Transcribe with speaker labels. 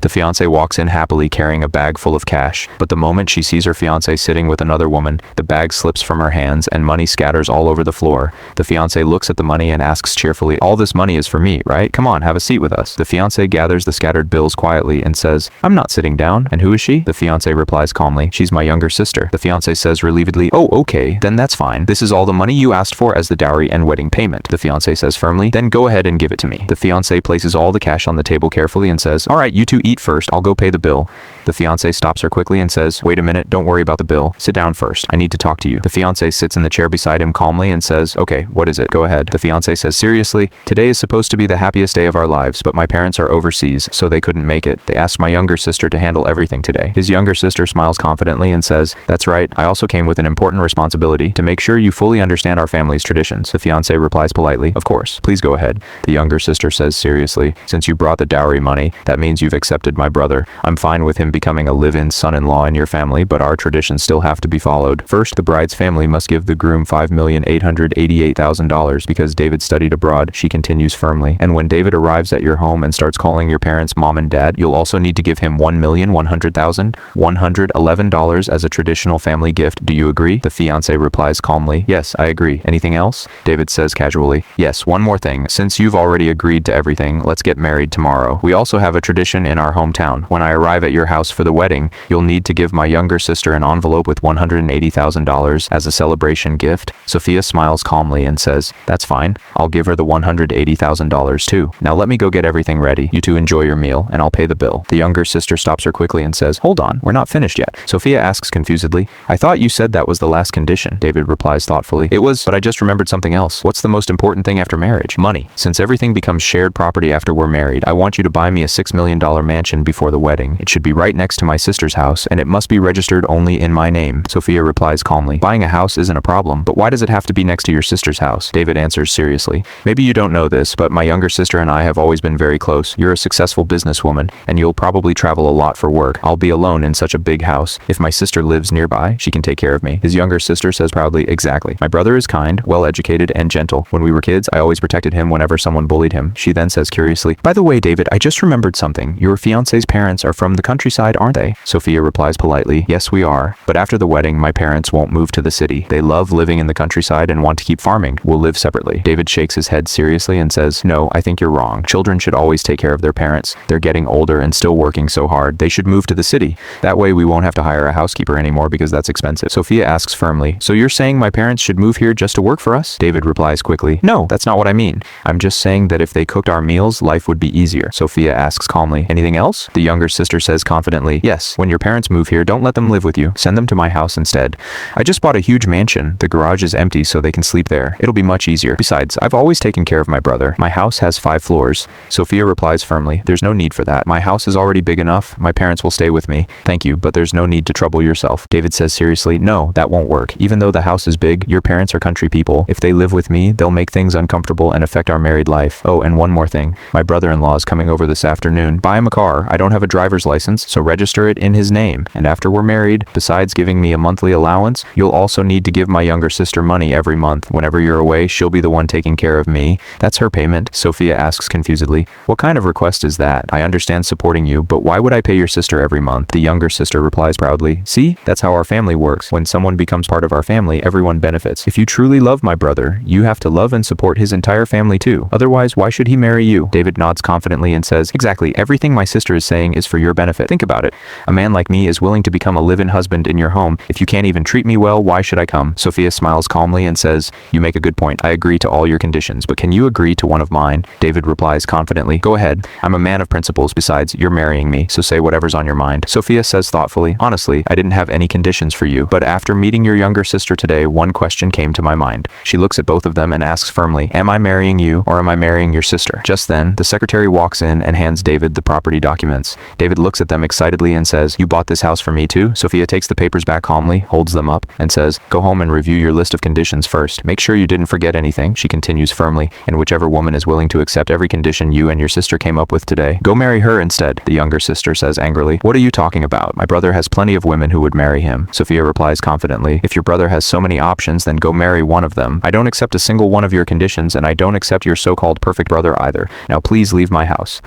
Speaker 1: The fiancé walks in happily carrying a bag full of cash, but the moment she sees her fiancé sitting with another woman, the bag slips from her hands and money scatters all over the floor. The fiancé looks at the money and asks cheerfully, "All this money is for me, right? Come on, have a seat with us." The fiancé gathers the scattered bills quietly and says, "I'm not sitting down." "And who is she?" The fiancé replies calmly, "She's my younger sister." The fiancé says relievedly, "Oh, okay, then that's fine. This is all the money you asked for as the dowry and wedding payment." The fiancé says firmly, "Then go ahead and give it to me." The fiancé places all the cash on the table carefully and says, "All right, you two eat first, I'll go pay the bill." The fiancé stops her quickly and says, "Wait a minute, don't worry about the bill. Sit down first. I need to talk to you." The fiancé sits in the chair beside him calmly and says, "Okay, what is it? Go ahead." The fiancé says seriously, "Today is supposed to be the happiest day of our lives, but my parents are overseas, so they couldn't make it. They asked my younger sister to handle everything today." His younger sister smiles confidently and says, "That's right, I also came with an important responsibility to make sure you fully understand our family's traditions." The fiancé replies politely, "Of course, please go ahead." The younger sister says seriously, "Since you brought the dowry money, that means you've accepted my brother. I'm fine with him becoming a live-in son-in-law in your family, but our traditions still have to be followed. First, the bride's family must give the groom $5,888,000 because David studied abroad," she continues firmly. "And when David arrives at your home and starts calling your parents mom and dad, you'll also need to give him $1,100,111 as a traditional family gift. Do you agree?" The fiancé replies calmly, "Yes, I agree. Anything else?" David says casually, "Yes, one more thing. Since you've already agreed to everything, let's get married tomorrow. We also have a tradition in our hometown. When I arrive at your house for the wedding, you'll need to give my younger sister an envelope with $180,000 as a celebration gift." Sophia smiles calmly and says, "That's fine. I'll give her the $180,000 too. Now let me go get everything ready. You two enjoy your meal, and I'll pay the bill." The younger sister stops her quickly and says, "Hold on, we're not finished yet." Sophia asks confusedly, "I thought you said that was the last condition." David replies thoughtfully, "It was, but I just remembered something else. What's the most important thing after marriage?" "Money. Since everything becomes shared property after we're married, I want you to buy me a $6 million mansion before the wedding. It should be right next to my sister's house, and it must be registered only in my name." Sophia replies calmly, "Buying a house isn't a problem, but why does it have to be next to your sister's house?" David answers seriously, "Maybe you don't know this, but my younger sister and I have always been very close. You're a successful businesswoman, and you'll probably travel a lot for work. I'll be alone in such a big house. If my sister lives nearby, she can take care of me." His younger sister says proudly, "Exactly. My brother is kind, well-educated, and gentle. When we were kids, I always protected him whenever someone bullied him." She then says curiously, "By the way, David, I just remembered something. Your fiancé's parents are from the countryside, aren't they?" Sophia replies politely, "Yes, we are. But after the wedding, my parents won't move to the city. They love living in the countryside and want to keep farming. We'll live separately." David shakes his head seriously and says, "No, I think you're wrong. Children should always take care of their parents. They're getting older and still working so hard. They should move to the city. That way we won't have to hire a housekeeper anymore because that's expensive." Sophia asks firmly, "So you're saying my parents should move here just to work for us?" David replies quickly, "No, that's not what I mean. I'm just saying that if they cooked our meals, life would be easier." Sophia asks calmly, "Anything else?" The younger sister says confidently, "Yes, when your parents move here, don't let them live with you. Send them to my house instead. I just bought a huge mansion. The garage is empty so they can sleep there. It'll be much easier. Besides, I've always taken care of my brother. My house has 5 floors. Sophia replies firmly, "There's no need for that. My house is already big enough. My parents will stay with me. Thank you, but there's no need to trouble yourself." David says seriously, "No, that won't work. Even though the house is big, your parents are country people. If they live with me, they'll make things uncomfortable and affect our married life. Oh, and one more thing. My brother-in-law is coming over this afternoon. Buy him a car. I don't have a driver's license, so register it in his name. And after we're married, besides giving me a monthly allowance, you'll also need to give my younger sister money every month. Whenever you're away, she'll be the one taking care of me. That's her payment." Sophia asks confusedly, "What kind of request is that? I understand supporting you, but why would I pay your sister every month?" The younger sister replies proudly, "See, that's how our family works. When someone becomes part of our family, everyone benefits. If you truly love my brother, you have to love and support his entire family too. Otherwise, why should he marry you?" David nods confidently and says, "Exactly. Everything my sister is saying is for your benefit. Think about it. A man like me is willing to become a live-in husband in your home. If you can't even treat me well, why should I come?" Sophia smiles calmly and says, "You make a good point. I agree to all your conditions, but can you agree to one of mine?" David replies confidently, "Go ahead. I'm a man of principles. Besides, you're marrying me, so say whatever's on your mind." Sophia says thoughtfully, "Honestly, I didn't have any conditions for you, but after meeting your younger sister today, one question came to my mind." She looks at both of them and asks firmly, "Am I marrying you, or am I marrying your sister?" Just then, the secretary walks in and hands David the property documents. David looks at them excitedly and says, "You bought this house for me too?" Sophia takes the papers back calmly, holds them up, and says, "Go home and review your list of conditions first. Make sure you didn't forget anything," she continues firmly, "and whichever woman is willing to accept every condition you and your sister came up with today, go marry her instead." The younger sister says angrily, "What are you talking about? My brother has plenty of women who would marry him." Sophia replies confidently, "If your brother has so many options, then go marry one of them. I don't accept a single one of your conditions, and I don't accept your so-called perfect brother either. Now please leave my house."